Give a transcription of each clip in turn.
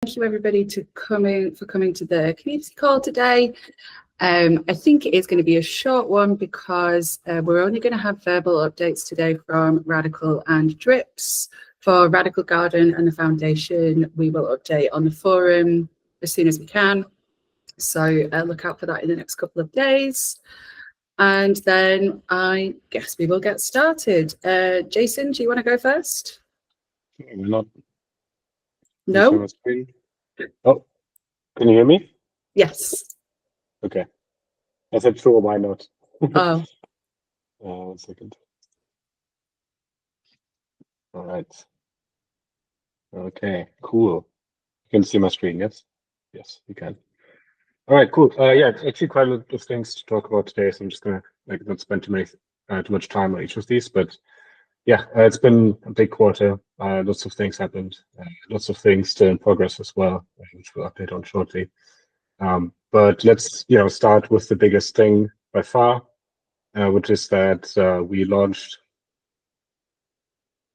thank you everybody for coming to the community call today. I think it is going to be a short one because we're only going to have verbal updates today from Radicle and Drips. For Radicle Garden and the Foundation, we will update on the forum as soon as we can. So look out for that in the next couple of days. And then I guess we will get started. Jason, do you want to go first? Not. No? Oh, can you hear me? Yes. Okay. I said sure, why not? Oh. 1 second. All right. Okay, cool. You can see my screen, yes? Yes, you can. All right, cool. Yeah, actually quite a lot of things to talk about today, so I'm just gonna not spend too much time on each of these, but yeah, it's been a big quarter. Lots of things happened. Lots of things still in progress as well, which we'll update on shortly. But let's start with the biggest thing by far, which is that we launched.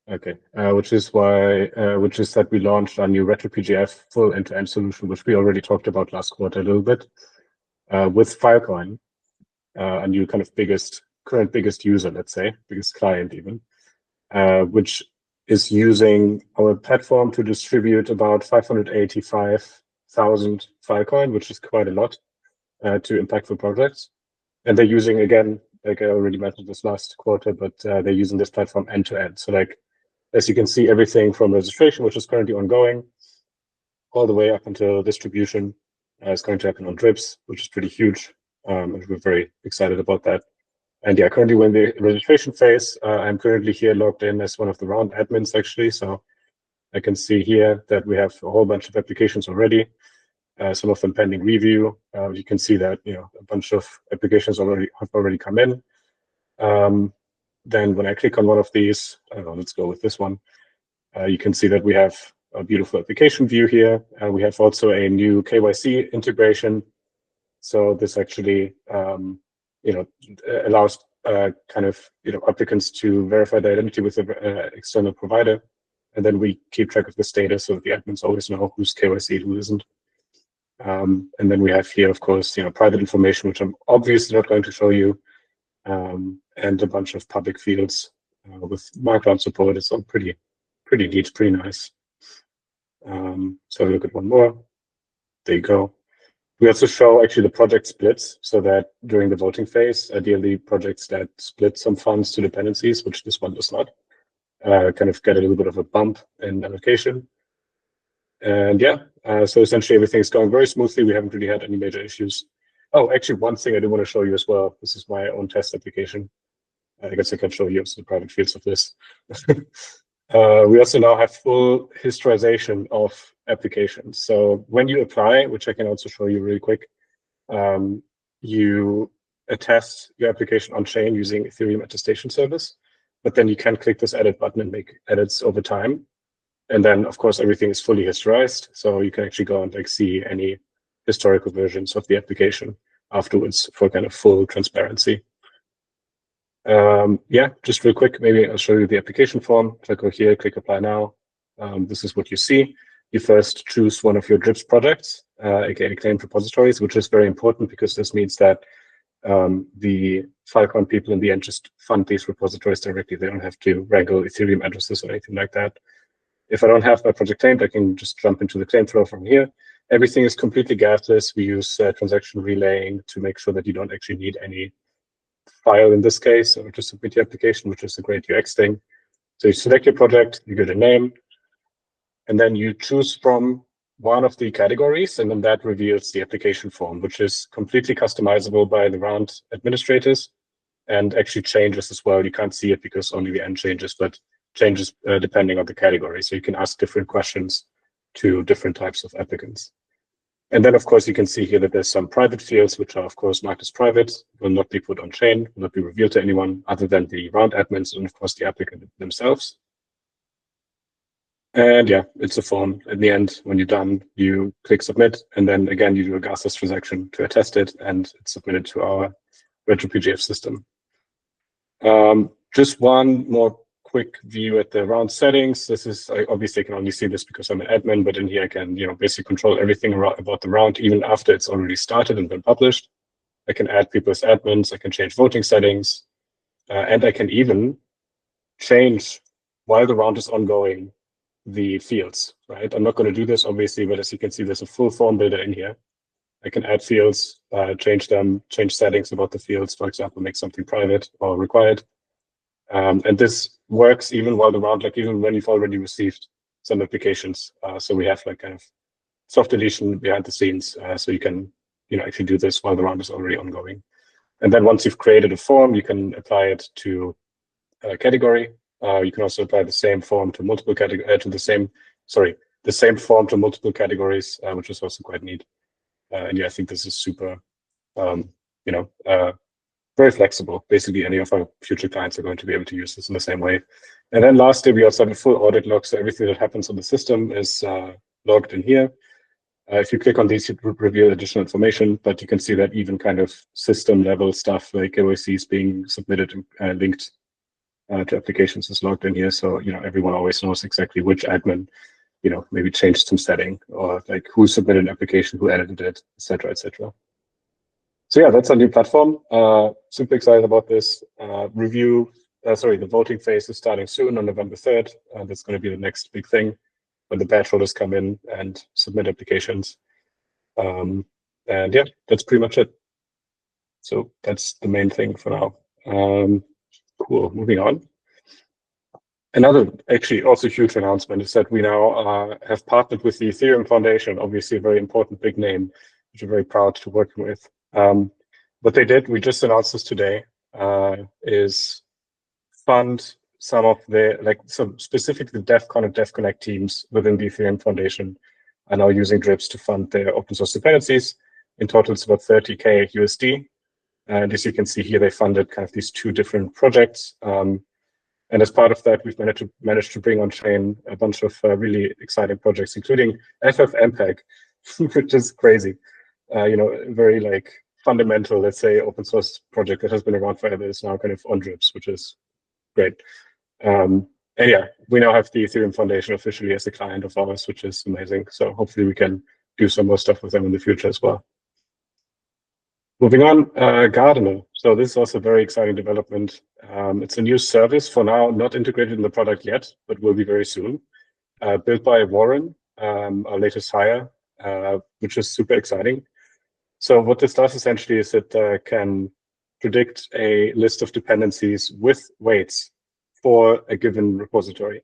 Okay, which is that we launched our new RetroPGF full end-to-end solution, which we already talked about last quarter a little bit, with Filecoin, a new kind of current biggest user, let's say, biggest client even, which is using our platform to distribute about 585,000 Filecoin, which is quite a lot, to impactful projects. And they're using, again, like I already mentioned this last quarter, but they're using this platform end-to-end. So like, as you can see, everything from registration, which is currently ongoing, all the way up until distribution is going to happen on Drips, which is pretty huge. And we're very excited about that. And yeah, currently we're in the registration phase. I'm currently here logged in as one of the round admins, actually. So I can see here that we have a whole bunch of applications already, some of them pending review. You can see that a bunch of applications have already come in. Then when I click on one of these, I don't know, let's go with this one. You can see that we have a beautiful application view here. We have also a new KYC integration. So this actually, allows applicants to verify their identity with an external provider, and then we keep track of the status so that the admins always know who's KYC'd, who isn't. And then we have here, of course, private information, which I'm obviously not going to show you. And a bunch of public fields with Markdown support. It's all pretty neat, pretty nice. So look at one more. There you go. We also show actually the project splits, so that during the voting phase, ideally projects that split some funds to dependencies, which this one does not, kind of get a little bit of a bump in allocation. And yeah, so essentially everything's going very smoothly. We haven't really had any major issues. Oh, actually, one thing I do want to show you as well. This is my own test application. I guess I can show you also the private fields of this. We also now have full historization of applications. So when you apply, which I can also show you really quick, you attest your application on chain using Ethereum attestation service, but then you can click this edit button and make edits over time. And then, of course, everything is fully historized. So you can actually go and see any historical versions of the application afterwards for kind of full transparency. Yeah, just real quick, maybe I'll show you the application form. If I go here, click apply now. This is what you see. You first choose one of your Drips projects, aka claimed repositories, which is very important because this means that the Filecoin people in the end just fund these repositories directly. They don't have to wrangle Ethereum addresses or anything like that. If I don't have my project claimed, I can just jump into the claim flow from here. Everything is completely gasless. We use transaction relaying to make sure that you don't actually need any file in this case, or to submit your application, which is a great UX thing. So you select your project, you give it a name, and then you choose from one of the categories, and then that reveals the application form, which is completely customizable by the round administrators and actually changes as well. You can't see it because only the end changes, but changes depending on the category. So you can ask different questions to different types of applicants. And then, of course, you can see here that there's some private fields, which are, of course, marked as private, will not be put on chain, will not be revealed to anyone other than the round admins and, of course, the applicant themselves. And yeah, it's a form. In the end, when you're done, you click submit, and then again, you do a gasless transaction to attest it, and it's submitted to our RetroPGF system. Just one more quick view at the round settings. This is, I obviously can only see this because I'm an admin, but in here I can, basically control everything about the round, even after it's already started and been published. I can add people as admins, I can change voting settings, and I can even change, while the round is ongoing, the fields, right? I'm not going to do this, obviously, but as you can see, there's a full form builder in here. I can add fields, change them, change settings about the fields, for example, make something private or required. And this works even while the round, like even when you've already received some applications. So we have like kind of soft deletion behind the scenes, so you can actually do this while the round is already ongoing. And then once you've created a form, you can apply it to a category. You can also apply the same form to multiple the same form to multiple categories, which is also quite neat. And yeah, I think this is super, very flexible. Basically, any of our future clients are going to be able to use this in the same way. And then lastly, we also have a full audit log, so everything that happens on the system is logged in here. If you click on these, it will reveal additional information, but you can see that even kind of system level stuff like KYCs being submitted and linked to applications is logged in here. So, everyone always knows exactly which admin, maybe changed some setting or like who submitted an application, who edited it, et cetera, et cetera. So yeah, that's our new platform. Super excited about this. The voting phase is starting soon on November 3rd. That's going to be the next big thing when the badge holders come in and submit applications. And yeah, that's pretty much it. So that's the main thing for now. Cool, moving on. Another actually also huge announcement is that we now have partnered with the Ethereum Foundation, obviously a very important big name, which we're very proud to work with. What they did, we just announced this today, is fund some of the, specifically the DevCon and DevConnect teams within the Ethereum Foundation are now using Drips to fund their open source dependencies. In total, it's about 30K USD. And as you can see here, they funded kind of these two different projects. And as part of that, we've managed to bring on chain a bunch of really exciting projects, including FFmpeg, which is crazy. Very fundamental, let's say, open source project that has been around forever is now kind of on Drips, which is great. And yeah, we now have the Ethereum Foundation officially as a client of ours, which is amazing. So hopefully we can do some more stuff with them in the future as well. Moving on, Gardener. So this is also a very exciting development. It's a new service for now, not integrated in the product yet, but will be very soon. Built by Warren, our latest hire, which is super exciting. So what this does essentially is it can predict a list of dependencies with weights for a given repository.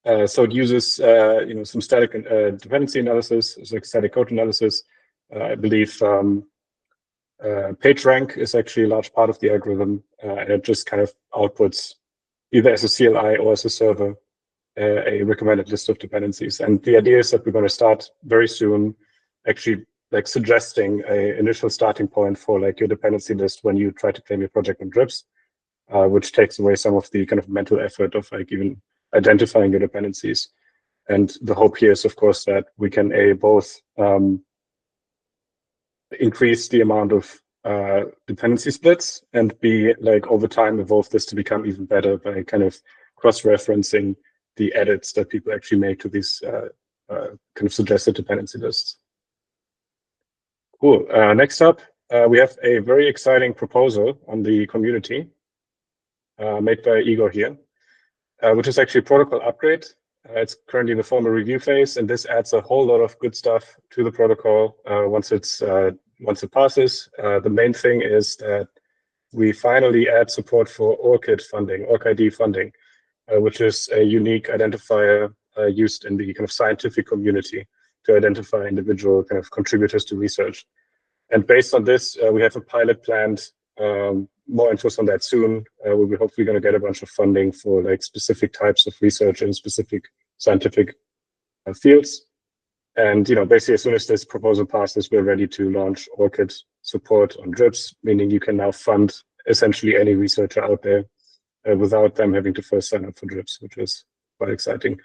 So it uses some static dependency analysis, like static code analysis. I believe PageRank is actually a large part of the algorithm, and it just kind of outputs either as a CLI or as a server a recommended list of dependencies. And the idea is that we're going to start very soon, actually suggesting an initial starting point for your dependency list when you try to claim your project on Drips, which takes away some of the kind of mental effort of even identifying your dependencies. And the hope here is, of course, that we can both increase the amount of dependency splits and over time evolve this to become even better by kind of cross-referencing the edits that people actually make to these kind of suggested dependency lists. Cool. Next up, we have a very exciting proposal on the community made by Igor here, which is actually a protocol upgrade. It's currently in the formal review phase, and this adds a whole lot of good stuff to the protocol once it passes. The main thing is that we finally add support for ORCID funding, which is a unique identifier used in the kind of scientific community to identify individual kind of contributors to research. And based on this, we have a pilot planned. More info on that soon. We're hopefully going to get a bunch of funding for specific types of research in specific scientific fields. And basically, as soon as this proposal passes, we're ready to launch ORCID support on Drips, meaning you can now fund essentially any researcher out there without them having to first sign up for Drips, which is quite exciting.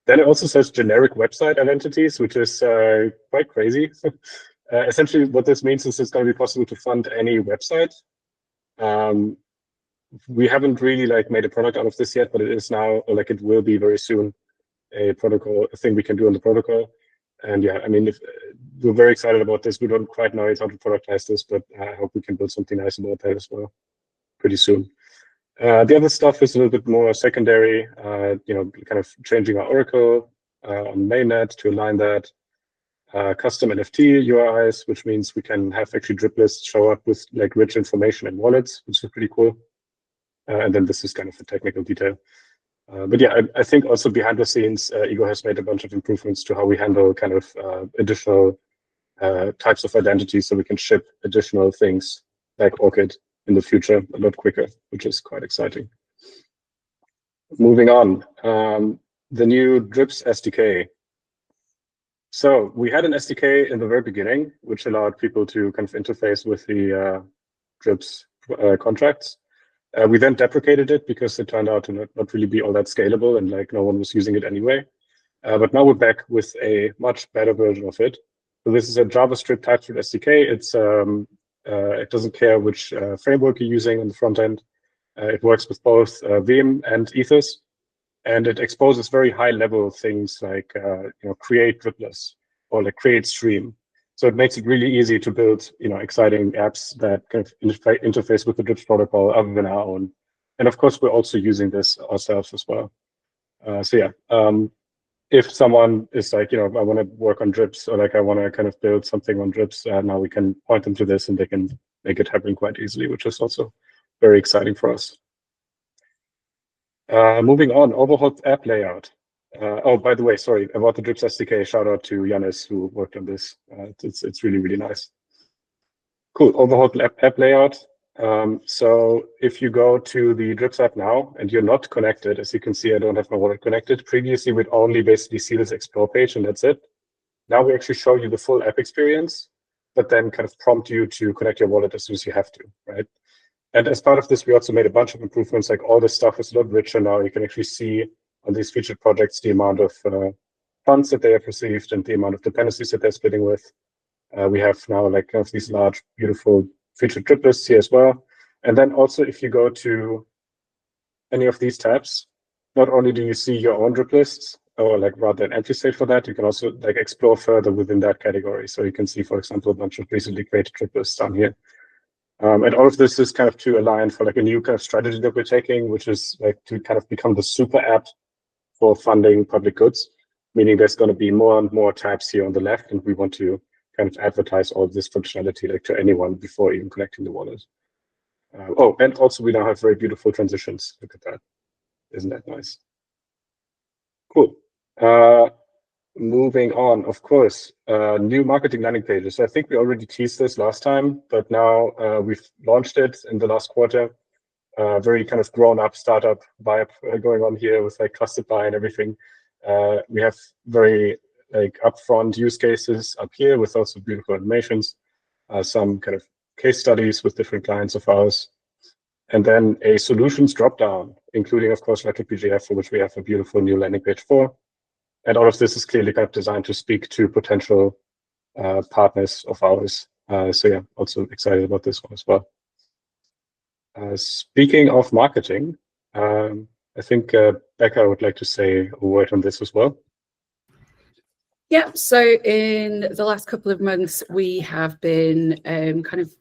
Then it also says generic website identities, which is quite crazy. Essentially, what this means is it's going to be possible to fund any website. we haven't really like made a product out of this yet, but it is now, or like it will be very soon, a thing we can do on the protocol. And yeah, I mean, we're very excited about this. We don't quite know yet how to productize this, but I hope we can build something nice about that as well pretty soon. The other stuff is a little bit more secondary, kind of changing our Oracle on mainnet to align that. Custom NFT URIs, which means we can have actually drip lists show up with like rich information in wallets, which is pretty cool. And then this is kind of the technical detail. But yeah, I think also behind the scenes, Ego has made a bunch of improvements to how we handle kind of additional types of identities, so we can ship additional things like Orchid in the future a lot quicker, which is quite exciting. Moving on, the new Drips SDK. So we had an SDK in the very beginning, which allowed people to kind of interface with the Drips contracts. We then deprecated it because it turned out to not really be all that scalable, and like no one was using it anyway. But now we're back with a much better version of it. So this is a JavaScript TypeScript SDK. It doesn't care which framework you're using on the front end. It works with both Vim and Ethos, and it exposes very high-level things like create dripless or like create stream. So it makes it really easy to build exciting apps that kind of interface with the Drips protocol other than our own. And of course, we're also using this ourselves as well. So yeah, if someone is like, I want to work on Drips, or like I want to kind of build something on Drips, now we can point them to this and they can make it happen quite easily, which is also very exciting for us. Moving on, overhauled app layout. Oh, by the way, sorry, about the Drips SDK, shout out to Yannis who worked on this. It's really, really nice. Cool, overhauled app layout. So if you go to the Drips app now and you're not connected, as you can see, I don't have my wallet connected. Previously, we'd only basically see this explore page and that's it. Now we actually show you the full app experience, but then kind of prompt you to connect your wallet as soon as you have to, right? And as part of this, we also made a bunch of improvements, like all this stuff is a lot richer now. You can actually see on these featured projects the amount of funds that they have received and the amount of dependencies that they're splitting with. We have now like kind of these large, beautiful featured drip lists here as well. And then also if you go to any of these tabs, not only do you see your own drip lists, or like rather an empty state for that, you can also like explore further within that category. So you can see, for example, a bunch of recently created drip lists down here. And all of this is kind of to align for like a new kind of strategy that we're taking, which is like to kind of become the super app for funding public goods, meaning there's going to be more and more tabs here on the left, and we want to kind of advertise all of this functionality like to anyone before even connecting the wallet. Oh, and also we now have very beautiful transitions. Look at that. Isn't that nice? Cool. Moving on, of course, new marketing landing pages. I think we already teased this last time, but now we've launched it in the last quarter. Very kind of grown-up startup vibe going on here with like trusted buy and everything. We have very like upfront use cases up here with also beautiful animations, some kind of case studies with different clients of ours, and then a solutions dropdown, including of course Radicle PGF, for which we have a beautiful new landing page for. And all of this is clearly kind of designed to speak to potential partners of ours. So yeah, also excited about this one as well. Speaking of marketing, I think Becca would like to say a word on this as well. Yeah, so in the last couple of months, we have been kind of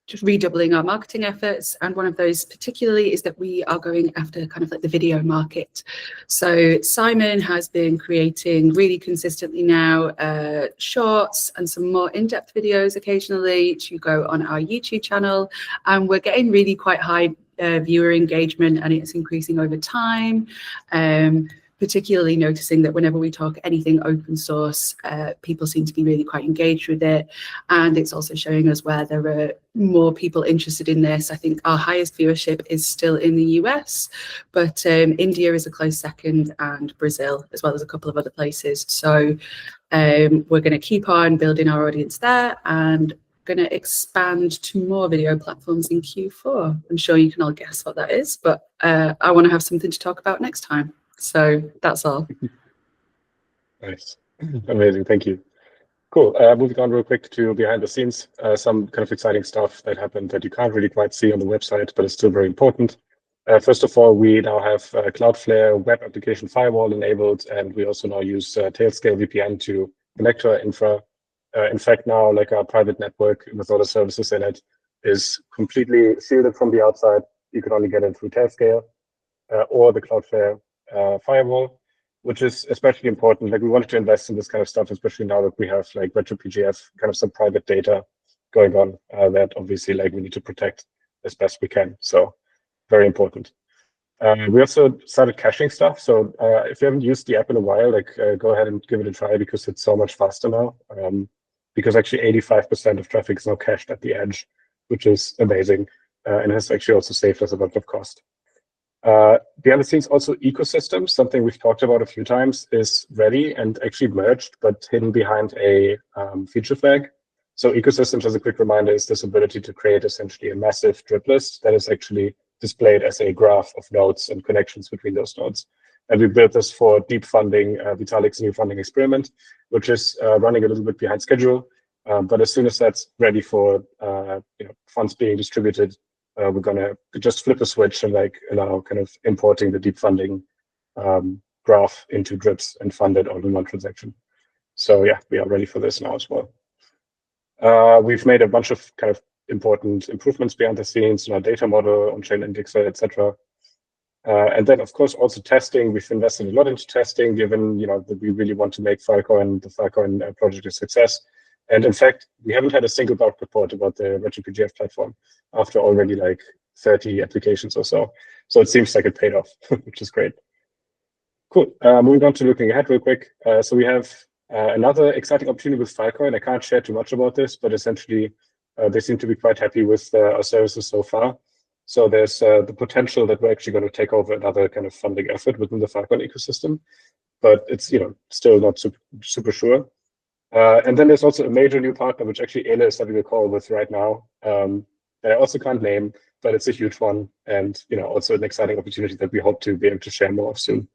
just redoubling our marketing efforts. And one of those particularly is that we are going after kind of like the video market. So Simon has been creating really consistently now shorts and some more in-depth videos occasionally to go on our YouTube channel. And we're getting really quite high viewer engagement, and it's increasing over time. Particularly noticing that whenever we talk anything open source, people seem to be really quite engaged with it. And it's also showing us where there are more people interested in this. I think our highest viewership is still in the US, but India is a close second, and Brazil, as well as a couple of other places. So we're going to keep on building our audience there and going to expand to more video platforms in Q4. I'm sure you can all guess what that is, but I want to have something to talk about next time. So that's all. Nice. Amazing. Thank you. Cool. Moving on real quick to behind the scenes, some kind of exciting stuff that happened that you can't really quite see on the website, but it's still very important. First of all, we now have Cloudflare web application firewall enabled, and we also now use Tailscale VPN to connect to our infra. In fact, now like our private network with all the services in it is completely shielded from the outside. You can only get in through Tailscale or the Cloudflare firewall, which is especially important. Like we wanted to invest in this kind of stuff, especially now that we have like RetroPGF, kind of some private data going on that obviously like we need to protect as best we can. So very important. We also started caching stuff. So if you haven't used the app in a while, like go ahead and give it a try because it's so much faster now. Because actually 85% of traffic is now cached at the edge, which is amazing. And has actually also saved us a bunch of cost. Behind the scenes, also ecosystems, something we've talked about a few times, is ready and actually merged, but hidden behind a feature flag. So ecosystems, as a quick reminder, is this ability to create essentially a massive drip list that is actually displayed as a graph of nodes and connections between those nodes. And we built this for deep funding, Vitalik's new funding experiment, which is running a little bit behind schedule. But as soon as that's ready for funds being distributed, we're gonna just flip a switch and like allow kind of importing the deep funding graph into drips and fund it all in one transaction. So yeah, we are ready for this now as well. We've made a bunch of kind of important improvements behind the scenes in our data model, on-chain indexer, etc. And then, of course, also testing. We've invested a lot into testing, given that we really want to make Filecoin, the Filecoin project, a success. And in fact, we haven't had a single bug report about the RetroPGF platform after already like 30 applications or so. So it seems like it paid off, which is great. Cool. Moving on to looking ahead real quick. So we have another exciting opportunity with Filecoin. I can't share too much about this, but essentially they seem to be quite happy with our services so far. So there's the potential that we're actually going to take over another kind of funding effort within the Filecoin ecosystem, but it's still not super sure. And then there's also a major new partner, which actually Ele is having a call with right now. That I also can't name, but it's a huge one, and also an exciting opportunity that we hope to be able to share more of soon.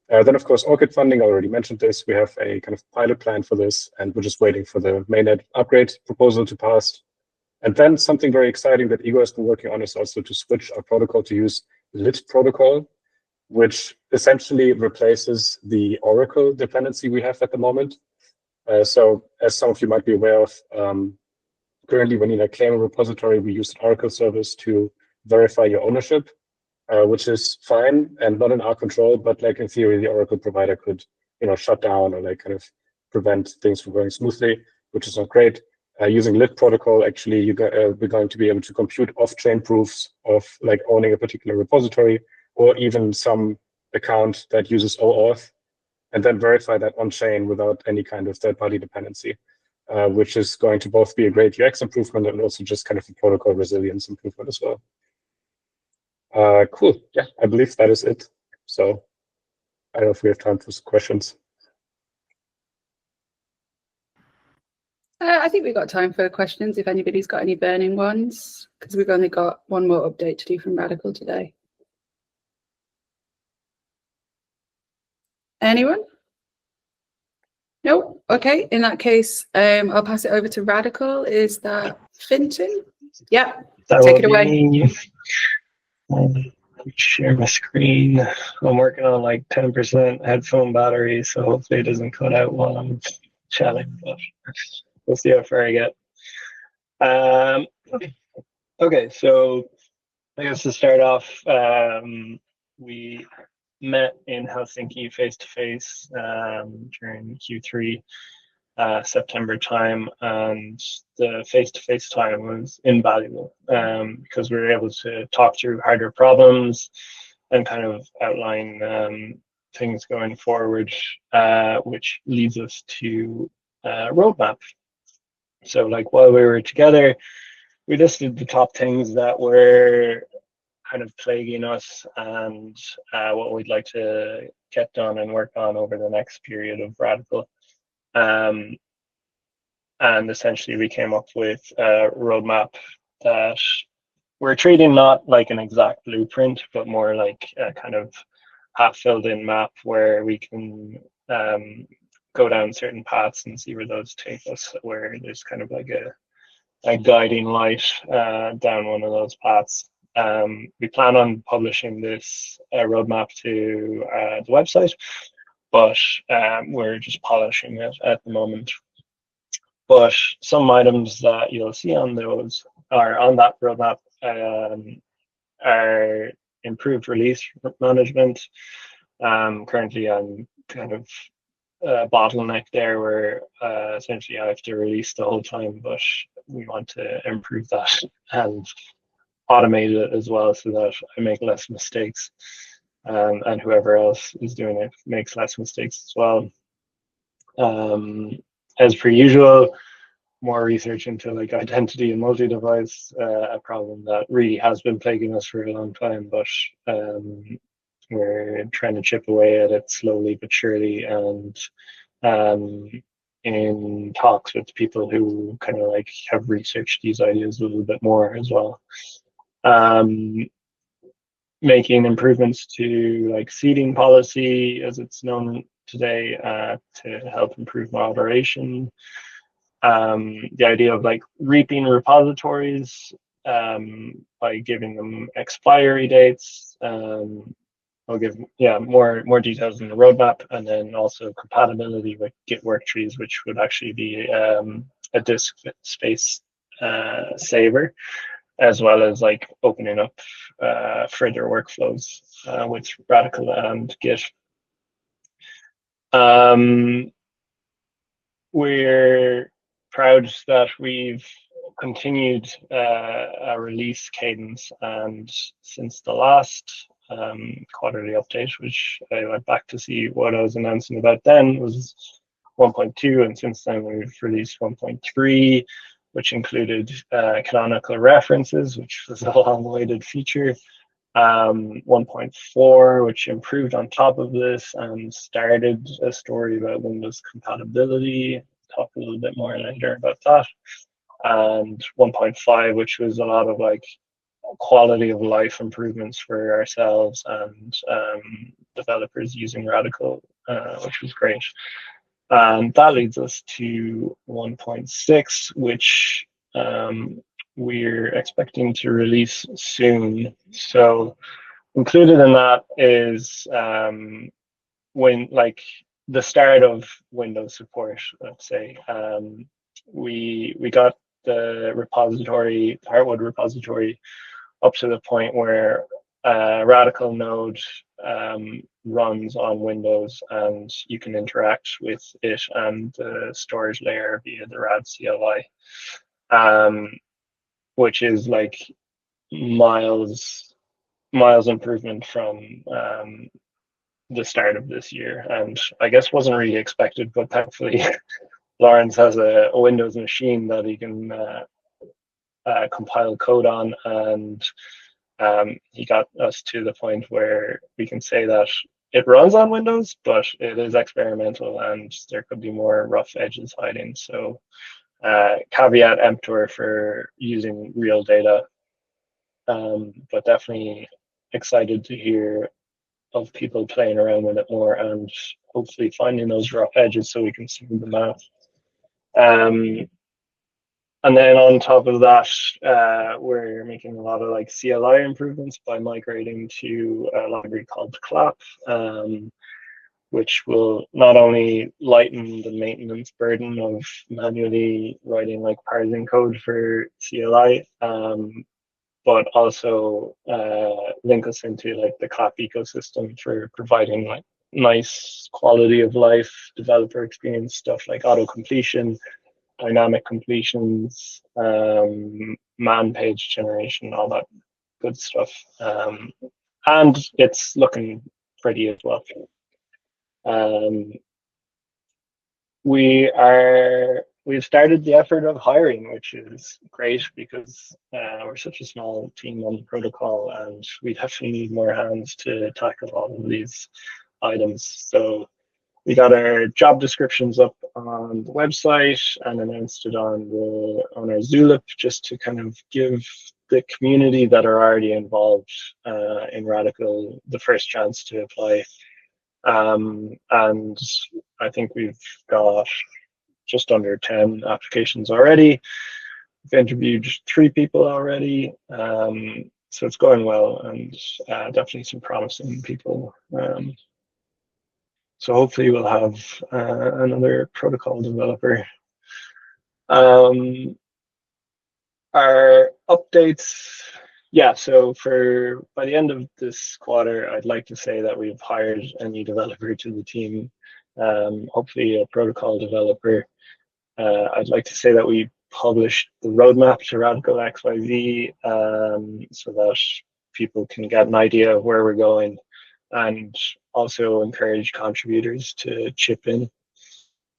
Then, of course, Orchid funding, I already mentioned this. We have a kind of pilot plan for this, and we're just waiting for the mainnet upgrade proposal to pass. And then something very exciting that Igor has been working on is also to switch our protocol to use Lit protocol, which essentially replaces the Oracle dependency we have at the moment. So as some of you might be aware of, currently when you claim a repository, we use an Oracle service to verify your ownership, which is fine and not in our control, but like in theory, the Oracle provider could shut down or like kind of prevent things from going smoothly, which is not great. Using Lit protocol, actually, we're going to be able to compute off-chain proofs of like owning a particular repository or even some account that uses OAuth, and then verify that on-chain without any kind of third-party dependency, which is going to both be a great UX improvement and also just kind of a protocol resilience improvement as well. Cool. Yeah, I believe that is it. So I don't know if we have time for some questions. I think we've got time for questions if anybody's got any burning ones, because we've only got one more update to do from Radicle today. Anyone? No? Okay, in that case, I'll pass it over to Radicle. Is that Finton? Yeah, take it away. Share my screen. I'm working on like 10% headphone battery, so hopefully it doesn't cut out while I'm chatting, but we'll see how far I get. Okay, so I guess to start off, we met in Helsinki face-to-face during Q3 September time, and the face-to-face time was invaluable because we were able to talk through harder problems and kind of outline things going forward, which leads us to a roadmap. So like while we were together, we listed the top things that were kind of plaguing us and what we'd like to get done and work on over the next period of Radicle. And essentially we came up with a roadmap that we're treating not like an exact blueprint, but more like a kind of half filled in map where we can go down certain paths and see where those take us, where there's kind of like a guiding light down one of those paths. We plan on publishing this roadmap to the website, but we're just polishing it at the moment. But some items that you'll see on those are on that roadmap are improved release management. Currently, I'm kind of bottleneck there where essentially I have to release the whole time, but we want to improve that and automate it as well so that I make less mistakes, and whoever else is doing it makes less mistakes as well. As per usual, more research into like identity and multi-device, a problem that really has been plaguing us for a long time, but we're trying to chip away at it slowly but surely, and in talks with people who kind of like have researched these ideas a little bit more as well. Making improvements to like seeding policy as it's known today to help improve moderation. The idea of like reaping repositories by giving them expiry dates. I'll give more details in the roadmap, and then also compatibility with Git work trees, which would actually be a disk space saver, as well as like opening up further workflows with Radicle and Git. We're proud that we've continued a release cadence, and since the last quarterly update, which I went back to see what I was announcing about then, was 1.2, and since then we've released 1.3, which included canonical references, which was a long-awaited feature. 1.4, which improved on top of this and started a story about Windows compatibility. Talk a little bit more later about that. And 1.5, which was a lot of like quality of life improvements for ourselves and developers using Radicle, which was great. And that leads us to 1.6, which we're expecting to release soon. So included in that is when like the start of Windows support, let's say. We got the repository, the Heartwood repository, up to the point where Radicle node runs on Windows, and you can interact with it and the storage layer via the rad CLI, which is like miles improvement from the start of this year, and I guess wasn't really expected, but thankfully Lawrence has a Windows machine that he can compile code on, and he got us to the point where we can say that it runs on Windows, but it is experimental and there could be more rough edges hiding. So caveat emptor for using real data, but definitely excited to hear of people playing around with it more and hopefully finding those rough edges so we can smooth them out. And then on top of that, we're making a lot of like CLI improvements by migrating to a library called Clap, which will not only lighten the maintenance burden of manually writing like parsing code for CLI, but also link us into like the Clap ecosystem for providing like nice quality of life developer experience stuff like auto completion, dynamic completions, man page generation, all that good stuff. And it's looking pretty as well. We've started the effort of hiring, which is great because we're such a small team on the protocol, and we definitely need more hands to tackle all of these items. So we got our job descriptions up on the website and announced it on our Zulip, just to kind of give the community that are already involved in Radicle the first chance to apply. And I think we've got just under 10 applications already. We've interviewed 3 people already. so it's going well, and definitely some promising people. So hopefully we'll have another protocol developer. Our updates, yeah, so by the end of this quarter, I'd like to say that we've hired a new developer to the team, hopefully a protocol developer. I'd like to say that we published the roadmap to Radicle XYZ, so that people can get an idea of where we're going, and also encourage contributors to chip in.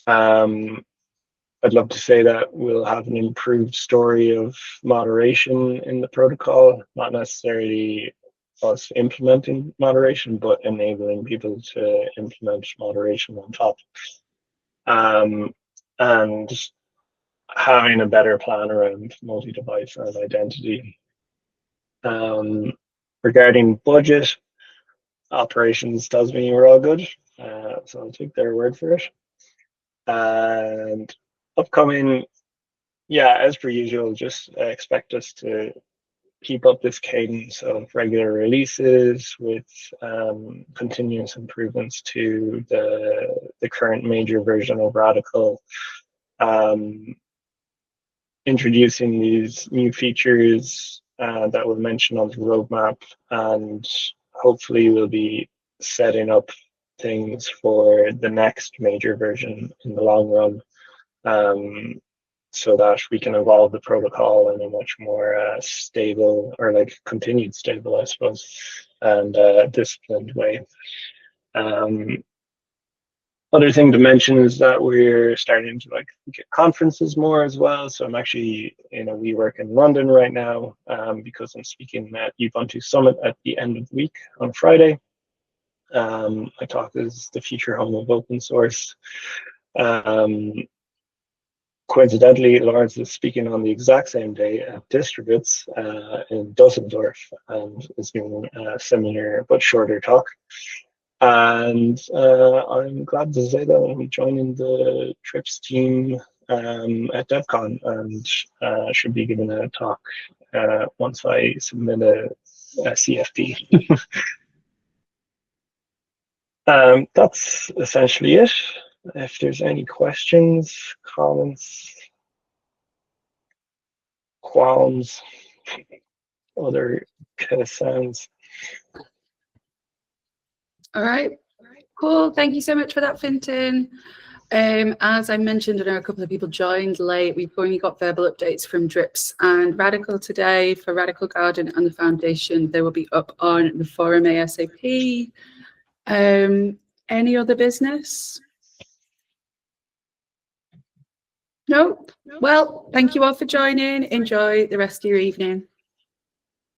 I'd love to say that we'll have an improved story of moderation in the protocol, not necessarily us implementing moderation, but enabling people to implement moderation on top. And having a better plan around multi-device and identity. Regarding budget, operations tells me we're all good, so I'll take their word for it. And upcoming, yeah, as per usual, just expect us to keep up this cadence of regular releases with continuous improvements to the current major version of Radicle. Introducing these new features that were mentioned on the roadmap, and hopefully we'll be setting up things for the next major version in the long run, so that we can evolve the protocol in a much more stable, or like continued stable, I suppose, and disciplined way. Other thing to mention is that we're starting to get conferences more as well. So I'm actually in a WeWork in London right now, because I'm speaking at Ubuntu Summit at the end of the week on Friday. My talk is the future home of open source. Coincidentally, Lawrence is speaking on the exact same day at Distributes in Dusseldorf, and is doing a similar but shorter talk. And I'm glad to say that I'm joining the Trips team at DevCon, and should be giving a talk once I submit a CFP. That's essentially it. If there's any questions, comments, qualms, other kind of sounds. All right, cool. Thank you so much for that, Fintan. As I mentioned, I know a couple of people joined late. We've only got verbal updates from Drips and Radicle today. For Radicle Garden and the Foundation, they will be up on the forum ASAP. Any other business? No? Well, thank you all for joining. Enjoy the rest of your evening.